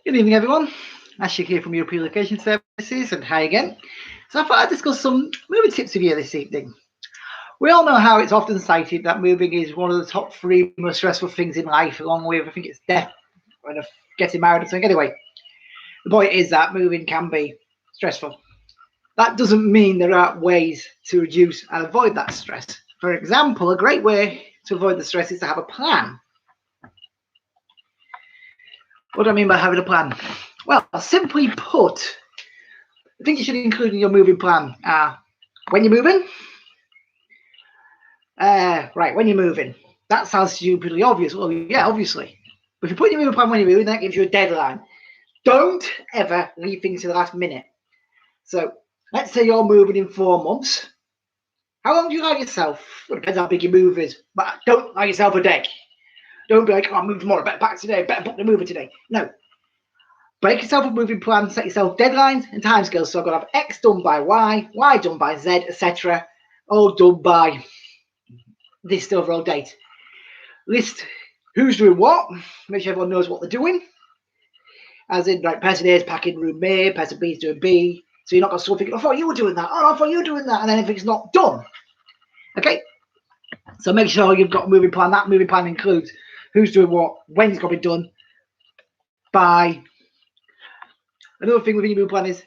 Good evening, everyone. Ashik here from European Relocation Services, and hi again. So I thought I'd discuss some moving tips with you this evening. We all know how it's often cited that moving is one of the top three most stressful things in life, along with, I think it's death and getting married or something. Anyway, the point is that moving can be stressful. That doesn't mean there aren't ways to reduce and avoid that stress. For example, a great way to avoid the stress is to have a plan. What do I mean by having a plan? Well, simply put, the things you should include in your moving plan are when you're moving. When you're moving. That sounds stupidly obvious. Well, yeah, obviously. But if you put your moving plan when you're moving, that gives you a deadline. Don't ever leave things to the last minute. So let's say you're moving in 4 months. How long do you allow yourself? Well, it depends how big your move is, but don't allow yourself a day. Don't be like, oh, I'm moving tomorrow, better pack today, better book the mover today. No. Break yourself a moving plan, set yourself deadlines and timescales. So I've got to have X done by Y, Y done by Z, etc. All done by this overall date. List who's doing what, make sure everyone knows what they're doing. As in, like, person A is packing room A, person B is doing B. So you're not going to start thinking, I thought you were doing that, oh, I thought you were doing that, and then everything's not done. Okay? So make sure you've got a moving plan. That moving plan includes who's doing what, when it's got to be done by. Another thing within your moving plan is at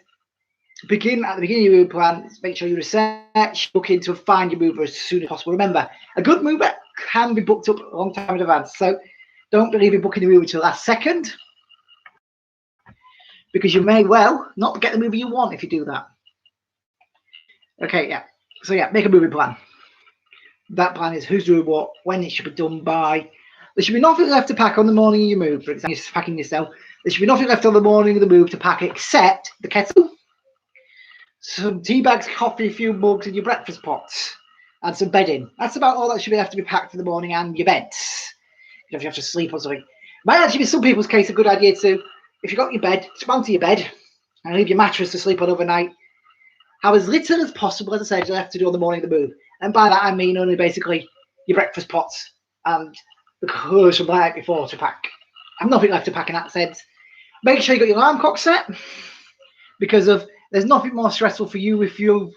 the beginning of your moving plan, make sure you research, look into and find your mover as soon as possible. Remember, a good mover can be booked up a long time in advance. So don't believe in booking the mover till the last second, because you may well not get the mover you want if you do that. Okay, yeah. So yeah, make a moving plan. That plan is who's doing what, when it should be done by. There should be nothing left to pack on the morning of your move. For example, you're packing yourself. There should be nothing left on the morning of the move to pack except the kettle, some tea bags, coffee, a few mugs, and your breakfast pots, and some bedding. That's about all that should have to be packed for the morning, and your beds. If you have to sleep or something. Might actually be some people's case a good idea to, if you've got your bed, just mount to your bed and leave your mattress to sleep on overnight. Have as little as possible, as I said, you have to do on the morning of the move. And by that I mean only basically your breakfast pots and the clothes from the night before to pack. I've nothing left to pack in that sense. Make sure you got your alarm clock set, because there's nothing more stressful for you if you've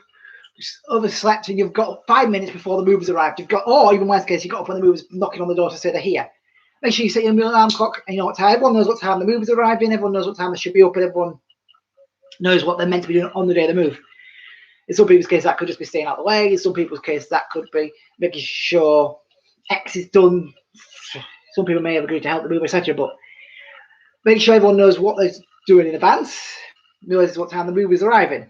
overslept and you've got 5 minutes before the movers arrived. You've got, or even worse case, you got up when the movers knocking on the door to say they're here. Make sure you set your alarm clock and you know what time. Everyone knows what time the movers are arriving. Everyone knows what time they should be up, and everyone knows what they're meant to be doing on the day of the move. In some people's case, that could just be staying out of the way. In some people's case, that could be making sure X is done. Some people may have agreed to help the mover, etc. But make sure everyone knows what they're doing in advance, knows what time the move is arriving,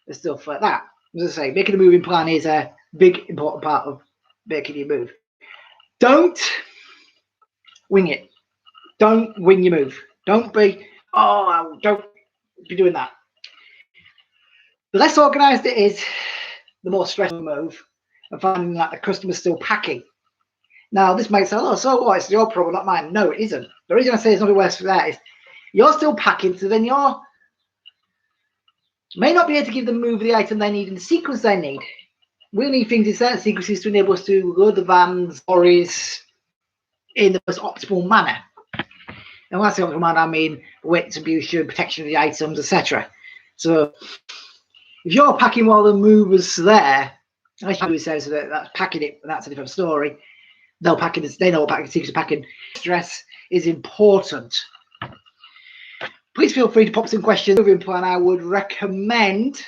and stuff like that. As I say, making a moving plan is a big, important part of making your move. Don't wing it. Don't wing your move. Don't be, don't be doing that. The less organised it is, the more stressful move, and finding that the customer's still packing. Now, this might sound, oh, so what? It's your problem, not mine. No, it isn't. The reason I say it's not worse for that is you're still packing, so then you may not be able to give them move the item they need in the sequence they need. We'll need things in certain sequences to enable us to load the vans, lorries in the most optimal manner. And when I say optimal manner, I mean weight distribution, protection of the items, etc. So if you're packing while the mover's there, I should say so that's packing it, that's a different story. They'll pack it, they know what packing sequence packing. Stress is important. Please feel free to pop some questions. Moving plan, I would recommend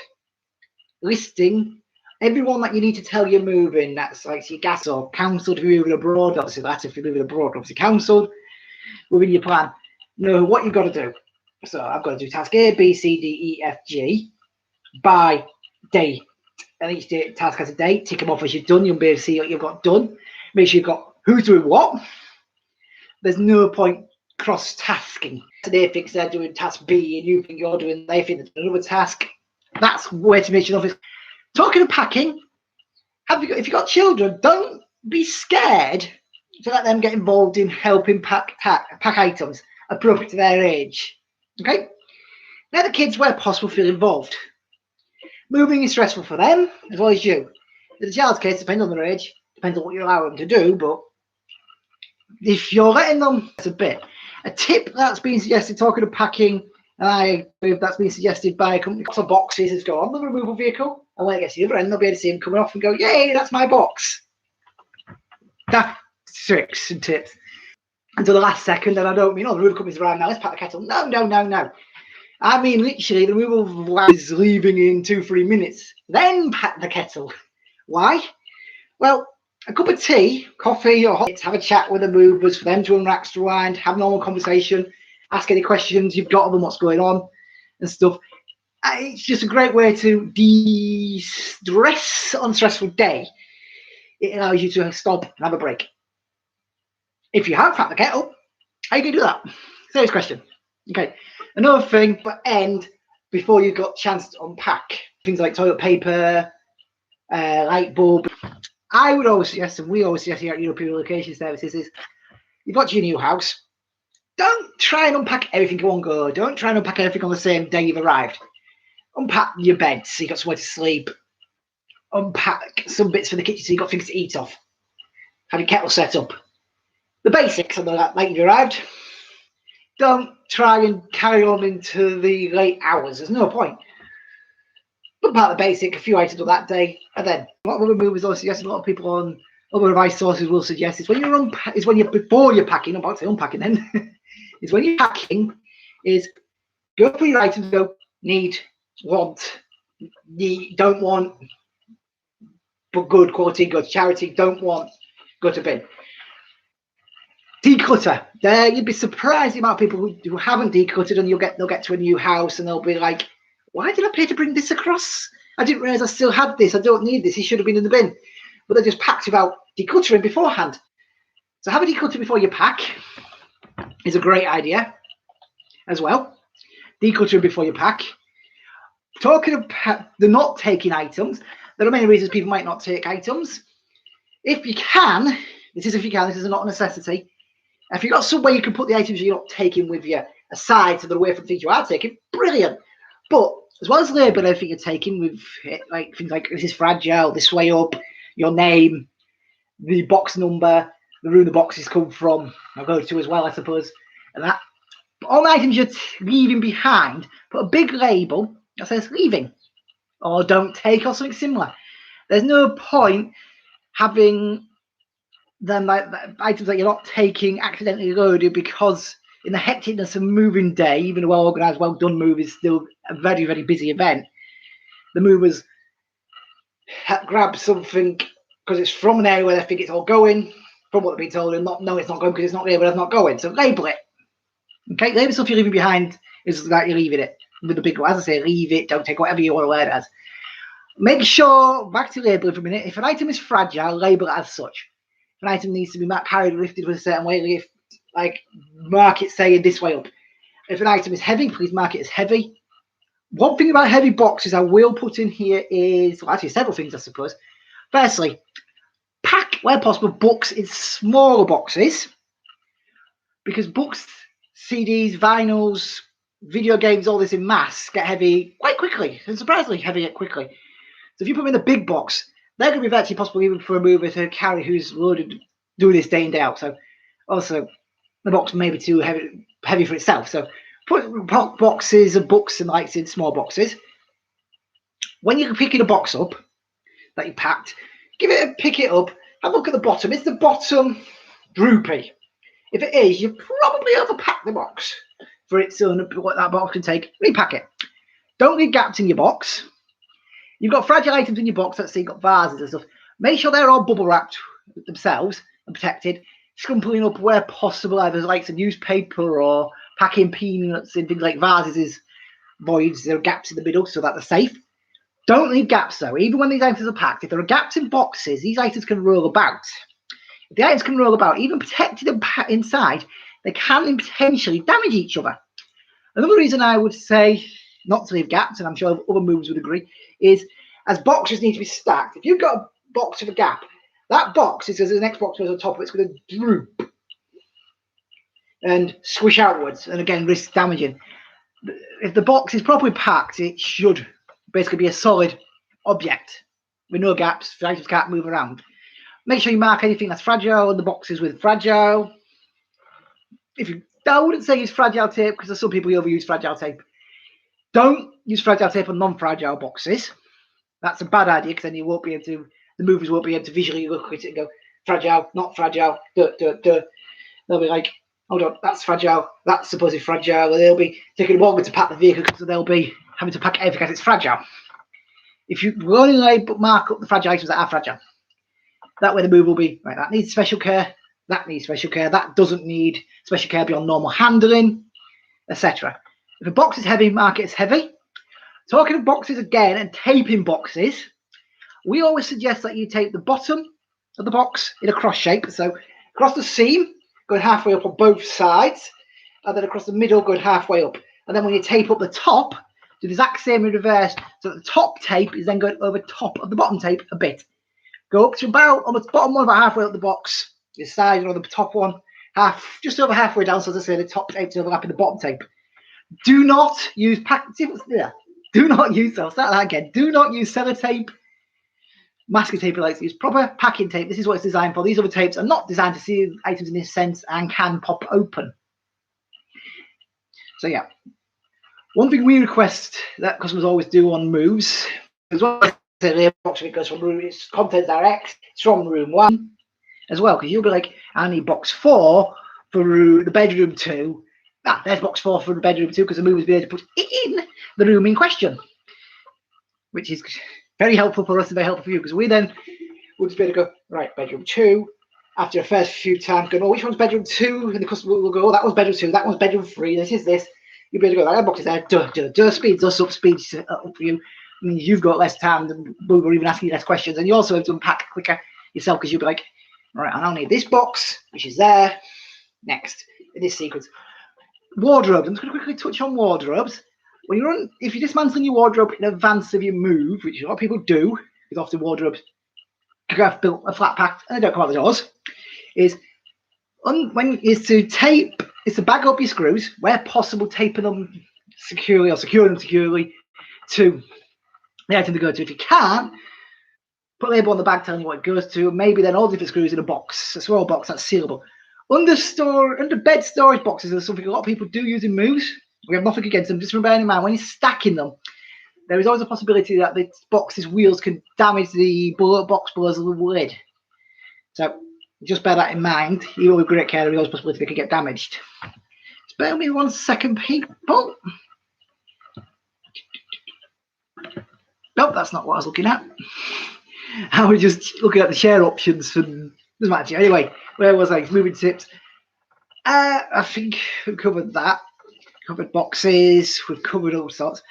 listing everyone that you need to tell you're moving. That's like your gas or council if you're moving abroad. Obviously, that's if you're moving abroad. Obviously, council within your plan. Know what you've got to do. So I've got to do task A, B, C, D, E, F, G by date. And each task has a date. Tick them off as you've done. You'll be able to see what you've got done. Make sure you've got who's doing what. There's no point cross-tasking. They think they're doing task B and you think you're doing, they think they're doing another task. That's where to make sure. Talking of packing, if you've got children, don't be scared to let them get involved in helping pack items appropriate to their age. Okay? Let the kids, where possible, feel involved. Moving is stressful for them as well as you. In the child's case, depending on their age, depends on what you allow them to do, but if you're letting them, it's a bit. A tip that's been suggested, talking of packing, and that's been suggested by a company for boxes, is go on the removal vehicle, and when it gets to the other end, they'll be able to see them coming off and go, yay, that's my box. That's tricks and tips. Until the last second, and I don't mean, oh, the removal company's around now, let's pack the kettle. No, no, no, no. I mean, literally, the removal is leaving in 2-3 minutes. Then pack the kettle. Why? Well, a cup of tea, coffee, or hot, have a chat with the movers for them to unrack, to rewind, have a normal conversation, ask any questions you've got of them, what's going on, and stuff. It's just a great way to de-stress on a stressful day. It allows you to stop and have a break. If you have packed the kettle, how you going to do that? Serious question. Okay. Another thing, but end before you've got a chance to unpack things like toilet paper, light bulb. I would always suggest, and we always suggest here at European Relocation Services, is you've got your new house. Don't try and unpack everything in one go. Don't try and unpack everything on the same day you've arrived. Unpack your bed so you've got somewhere to sleep. Unpack some bits for the kitchen so you've got things to eat off. Have your kettle set up. The basics of the like you've arrived. Don't try and carry on into the late hours. There's no point. But part of the basic, a few items on that day, and then a lot of other movers will suggest, a lot of people on other advice sources will suggest, is when you're before you're packing, I'm about to say unpacking then, is when you're packing, is go through your items, go need, want, need, don't want, but good quality, good charity, don't want, go to bin. Declutter. There, you'd be surprised the amount of people who haven't decluttered, and they'll get to a new house and they'll be like, why did I pay to bring this across? I didn't realise I still had this. I don't need this. It should have been in the bin. But they just packed without decluttering beforehand. So have a declutter before you pack is a great idea as well. Decluttering before you pack. Talking about the not taking items, there are many reasons people might not take items. If you can, this is not a necessity. If you've got somewhere you can put the items you're not taking with you aside so they're away from things you are taking, brilliant. But as well as labeling everything you're taking with like things like this is fragile, this way up, your name, the box number, the room the boxes come from, I'll go to as well, I suppose, and that. But all the items you're leaving behind, put a big label that says leaving or don't take or something similar. There's no point having them like items that you're not taking accidentally loaded, because in the hecticness of moving day, even a well-organised, well-done move is still a very, very busy event. The movers grab something because it's from an area where they think it's all going, from what they've been told, and not know it's not going because it's not there, but it's not going. So label it. Okay, label stuff you're leaving behind is that you're leaving it with the big one. As I say, leave it, don't take whatever you want to wear it as. Make sure, back to labeling for a minute, if an item is fragile, label it as such. If an item needs to be carried or lifted with a certain way, like mark it saying this way up. If an item is heavy, please mark it as heavy. One thing about heavy boxes I will put in here is, well, actually several things I suppose. Firstly, pack where possible books in smaller boxes, because books, CDs, vinyls, video games, all this in mass get heavy quite quickly, and surprisingly heavy quickly. So if you put them in a big box, they're going to be virtually impossible even for a mover to carry who's loaded, doing this day in, day out. So also the box may be too heavy for itself. So put boxes of books and lights in small boxes. When you're picking a box up that you packed, pick it up, have a look at the bottom. Is the bottom droopy? If it is, you probably overpacked the box for its own, what that box can take. Repack it. Don't leave gaps in your box. You've got fragile items in your box, let's say you've got vases and stuff. Make sure they're all bubble wrapped themselves and protected. Scumpling up where possible, either like some newspaper or packing peanuts in things like vases is voids. There are gaps in the middle so that they're safe. Don't leave gaps though. Even when these items are packed, if there are gaps in boxes, these items can roll about. If the items can roll about, even protected and inside, they can potentially damage each other. Another reason I would say not to leave gaps, and I'm sure other movers would agree, is as boxes need to be stacked. If you've got a box with a gap, that box is, as the next box goes on top of it, it's going to droop and squish outwards, and again risk damaging. If the box is properly packed, it should basically be a solid object with no gaps. The items can't move around. Make sure you mark anything that's fragile in the boxes with fragile. if you, I wouldn't say use fragile tape because there's some people who overuse fragile tape. Don't use fragile tape on non-fragile boxes. That's a bad idea because then you won't be able to, the movers won't be able to visually look at it and go, fragile, not fragile, duh, duh, duh. They'll be like, hold on, that's fragile, that's supposedly fragile. And they'll be taking longer to pack the vehicle because they'll be having to pack everything because it's fragile. If you only mark up the fragile items that are fragile, that way the move will be, right, that needs special care, that needs special care, that doesn't need special care beyond normal handling, etc. If a box is heavy, mark it as heavy. Talking of boxes again and taping boxes, we always suggest that you tape the bottom of the box in a cross shape. So across the seam, going halfway up on both sides, and then across the middle, going halfway up. And then when you tape up the top, do the exact same in reverse. So that the top tape is then going over top of the bottom tape a bit. Go up to about on the bottom one, about halfway up the box, your side or the top one, just over halfway down. So as I say, the top tape's overlapping the bottom tape. Do not use Do not use, I'll start that again. Do not use sellotape, masking tape. Like use proper packing tape. This is what it's designed for. These other tapes are not designed to seal items in this sense and can pop open. So yeah, one thing we request that customers always do on moves, as well as the box when it goes from room, it's contents direct, it's from room 1 as well, because you'll be like, I need box 4 for the bedroom 2. There's box 4 for the bedroom 2 because the mover's been able to put it in the room in question, which is very helpful for us and very helpful for you because we then will just be able to go, right, bedroom 2. After the first few times, going, oh, which one's bedroom 2? And the customer will go, oh, that was bedroom 2, that one's bedroom 3, this is this. You'll be able to go, that box is there, speeds us up, speeds up for you. I mean, you've got less time, the mover even asking you less questions, and you also have to unpack quicker yourself because you'll be like, all right, I now need this box, which is there, next, in this sequence. Wardrobes. I'm just going to quickly touch on wardrobes. When you're if you're dismantling your wardrobe in advance of your move, which a lot of people do, because often wardrobes have built a flat pack and they don't come out the doors, is to bag up your screws where possible, taping them securely or securing them securely to the item to go to. If you can't, put a label on the bag telling you what it goes to, maybe then all different screws in a box, a small box that's sealable. Under bed storage boxes is something a lot of people do use in moves. We have nothing against them. Just bear in mind when you're stacking them, there is always a possibility that the box's wheels can damage the box below the lid. So just bear that in mind. Even with great care, there is always a possibility they could get damaged. Just bear with me 1 second, people. Nope, that's not what I was looking at. I was just looking at the share options for doesn't matter. Anyway, where was I? Moving tips. I think we've covered that. Covered boxes. We've covered all sorts.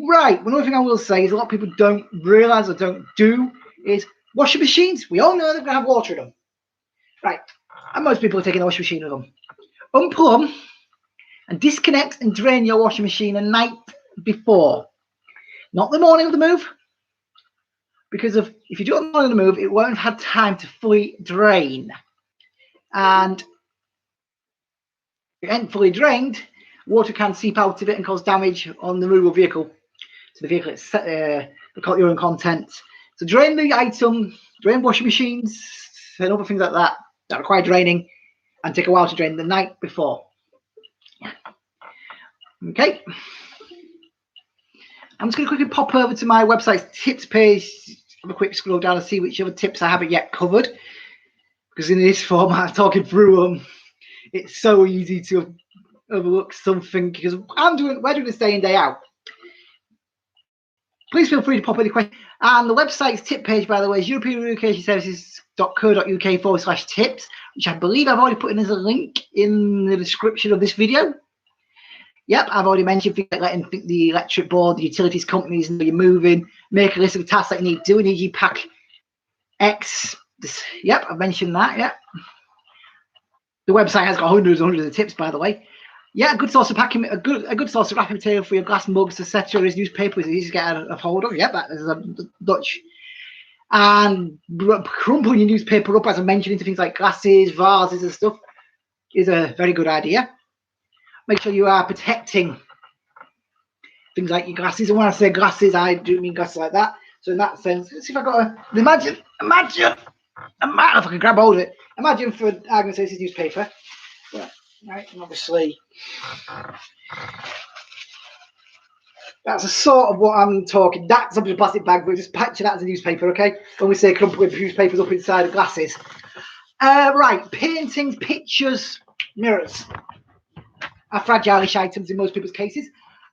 Right. One other thing I will say is a lot of people don't realise or don't do is washing machines. We all know they're going to have water in them. Right. And most people are taking a washing machine with them. Unplug and disconnect and drain your washing machine the night before. Not the morning of the move. Because if you do it on the morning of the move, it won't have had time to fully drain. And if it ain't fully drained, water can seep out of it and cause damage on the removal vehicle. So the vehicle is they call it urine content. So drain the item, drain washing machines and other things like that require draining and take a while to drain the night before. Okay. I'm just going to quickly pop over to my website's tips page, have a quick scroll down and see which other tips I haven't yet covered. Because in this format, talking through them, it's so easy to overlook something because we're doing this day in, day out. Please feel free to pop any questions. And the website's tip page, by the way, is europeanrelocationservices.co.uk/tips, which I believe I've already put in as a link in the description of this video. Yep, I've already mentioned things like letting the electric board, the utilities companies know you're moving, make a list of tasks that you need to do. Need you pack X. Yep, I've mentioned that. Yep. The website has got hundreds and hundreds of tips, by the way. Yeah, a good source of packing, a good source of wrapping material for your glass mugs, etc. is newspaper. It's easy to get a hold of. Yep, that is a Dutch. And crumpling your newspaper up, as I mentioned, into things like glasses, vases, and stuff is a very good idea. Make sure you are protecting things like your glasses. And when I say glasses, I do mean glasses like that. So in that sense, let's see if I got a imagine if I can grab hold of it. Imagine for argument's sake, this newspaper. Yeah. right? And obviously, that's a sort of what I'm talking. That's obviously a plastic bag, but just picture that as a newspaper, okay? When we say crumple with newspapers up inside the glasses. Right, paintings, pictures, mirrors are fragile-ish items in most people's cases.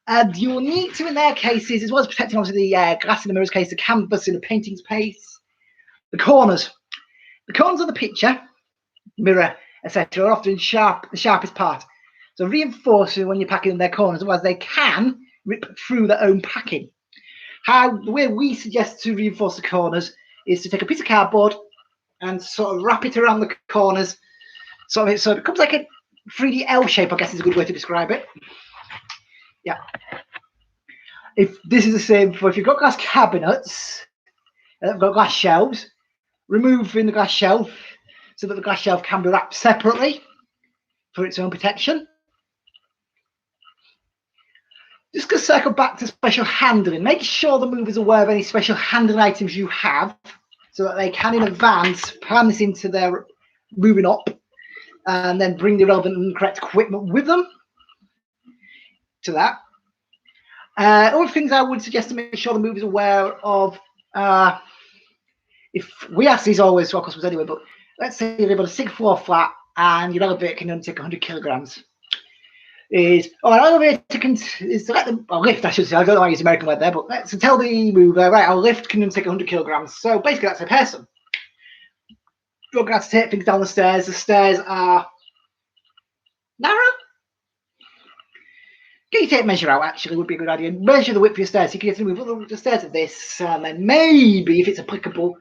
And you'll need to, in their cases, as well as protecting obviously the glass in the mirror's case, the canvas in the painting space, the corners. The corners of the picture, mirror, etc., are often the sharpest part. So reinforcing when you're packing in their corners, otherwise they can rip through their own packing. The way we suggest to reinforce the corners is to take a piece of cardboard and sort of wrap it around the corners, so it becomes like a 3D L shape, I guess is a good way to describe it. Yeah. If this is the same for if you've got glass cabinets, and they've got glass shelves, removing the glass shelf so that the glass shelf can be wrapped separately for its own protection. Just going to circle back to special handling. Make sure the mover's aware of any special handling items you have so that they can in advance plan this into their moving up and then bring the relevant and correct equipment with them to that. Other things I would suggest to make sure the mover's aware of, if we ask these always to our customers anyway, but let's say you've got a 6th floor flat and your elevator can only take 100 kilograms. Is an elevator is to let them, or lift, I should say. I don't know why I use American word there, but let's tell the mover, right, our lift can only take 100 kilograms. So basically, that's a person. You're going to have to take things down the stairs. The stairs are narrow. Get your tape measure out, actually, would be a good idea. Measure the width of your stairs. So you can get to move the stairs of this, and then maybe, if it's applicable,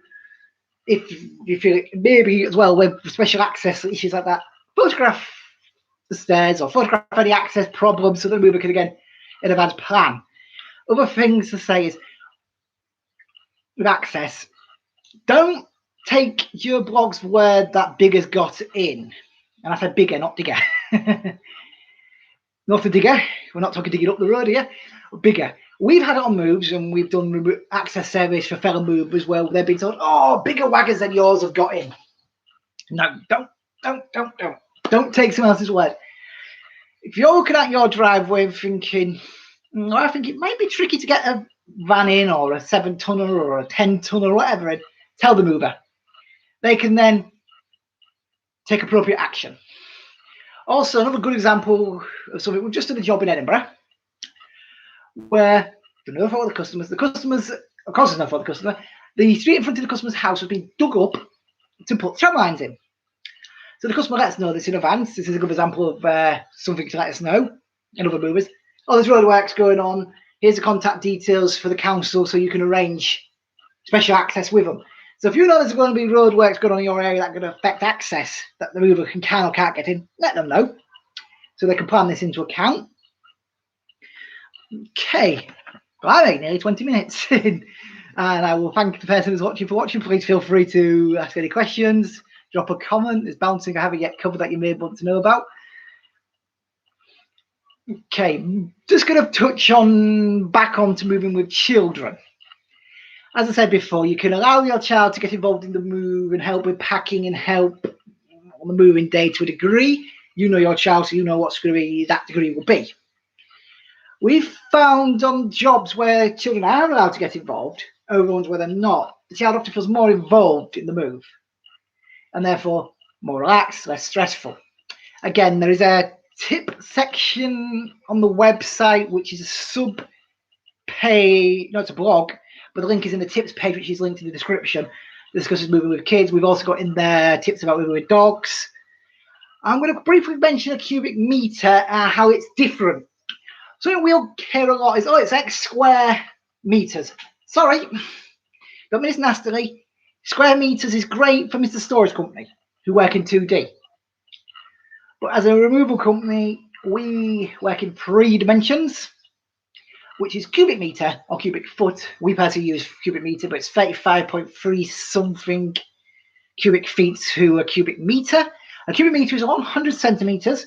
if you feel it, maybe as well with special access issues like that, photograph the stairs or photograph any access problems so the mover can again in advance plan. Other things to say is with access, don't take your blog's word that bigger's got in. And I said bigger, not digger. Not a digger. We're not talking digging up the road here. Bigger. We've had it on moves and we've done access surveys for fellow movers where they've been told, oh, bigger wagons than yours have got in. No, don't take someone else's word. If you're looking at your driveway thinking, I think it might be tricky to get a van in or a 7-tonner or a 10-tonner or whatever, and tell the mover. They can then take appropriate action. Also, another good example of something, we've just done a job in Edinburgh where for no fault of the customers, of course there's no fault of the customer, the street in front of the customer's house has been dug up to put tram lines in. So the customer lets us know this in advance. This is a good example of something to let us know in other movers. Oh, there's roadworks going on. Here's the contact details for the council so you can arrange special access with them. So if you know there's going to be roadworks going on in your area that are going to affect access that the mover can or can't get in, let them know so they can plan this into account. Okay, well, I made nearly 20 minutes and I will thank the person who's watching for watching. Please feel free to ask any questions. Drop a comment. There's bouncing I haven't yet covered that you may want to know about. Okay, just going to touch on back on to moving with children. As I said before, you can allow your child to get involved in the move and help with packing and help on the moving day to a degree. You know your child, so you know what degree that degree will be. We've found on jobs where children are allowed to get involved over ones where they're not. The child often feels more involved in the move and therefore more relaxed, less stressful. Again, there is a tip section on the website, which is a sub-page, no, it's a blog, but the link is in the tips page, which is linked in the description. It discusses moving with kids. We've also got in there tips about moving with dogs. I'm going to briefly mention a cubic meter, how it's different. Something we'll hear a lot is, oh, it's X square meters. Sorry, don't mean this nastily. Square meters is great for Mr. Storage Company who work in 2D. But as a removal company, we work in 3 dimensions, which is cubic meter or cubic foot. We personally use cubic meter, but it's 35.3 something cubic feet to a cubic meter. A cubic meter is 100 centimeters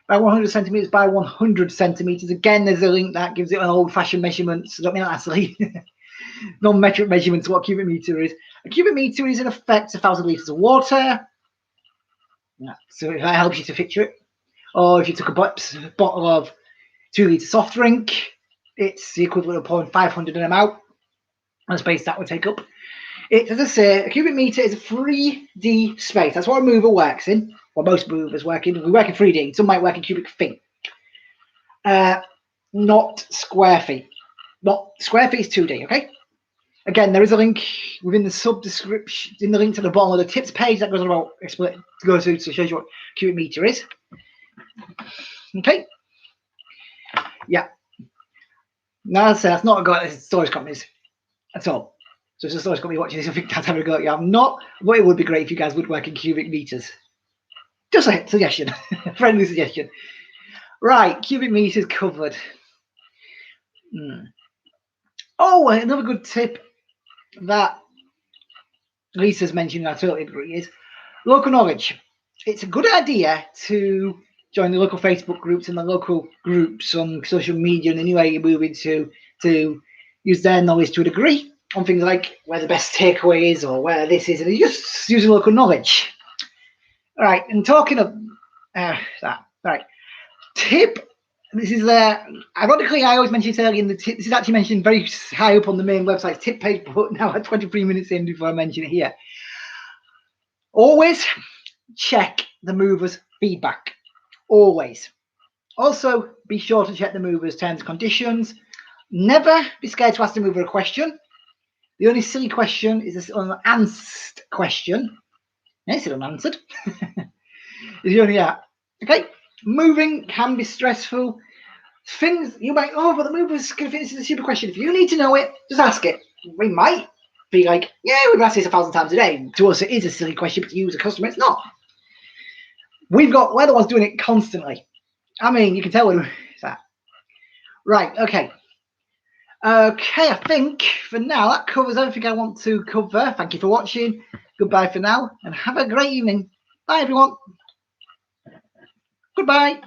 by 100 centimeters by 100 centimeters. Again, there's a link that gives it an old-fashioned measurement. So don't mean that silly. Non-metric measurements of what a cubic meter is. A cubic meter is in effect 1,000 litres of water. Yeah, so if that helps you to picture it. Or if you took a bottle of 2 litre soft drink, it's the equivalent of pouring 500 of them out, and the space that would take up. It, as I say, a cubic meter is a 3D space. That's what a mover works in. Well, most movers work in. We work in 3D. Some might work in cubic feet. Not square feet. Not square feet is 2D, okay? Again, there is a link within the sub description, in the link to the bottom of the tips page that goes about to show you what cubic meter is. Okay? Yeah. Now, as I say, that's not a go at storage companies at all. So it's a storage company watching this, I think that's having a go at you. I'm not, but it would be great if you guys would work in cubic meters. Just a suggestion, friendly suggestion. Right, cubic meters covered. Oh, another good tip that Lisa's mentioned, I totally agree, is local knowledge. It's a good idea to join the local Facebook groups and the local groups on social media and anywhere you're moving to use their knowledge to a degree on things like where the best takeaway is or where this is, and you're just using local knowledge. All right, and talking of that, all right, tip. This is ironically, I always mention it early in the tip. This is actually mentioned very high up on the main website tip page, but now at 23 minutes in before I mention it here. Always check the mover's feedback. Always. Also, be sure to check the mover's terms and conditions. Never be scared to ask the mover a question. The only silly question is this unanswered question. Yes, it's unanswered. Is the only okay. Moving can be stressful. Things you might, but the mover's going to finish this is a stupid question. If you need to know it, just ask it. We might be like, yeah, we've asked this 1,000 times a day. To us, it is a silly question, but to you as a customer, it's not. We're the ones doing it constantly. I mean, you can tell when it's that. Right, okay. Okay, I think for now that covers everything I want to cover. Thank you for watching. Goodbye for now, and have a great evening. Bye, everyone. Goodbye.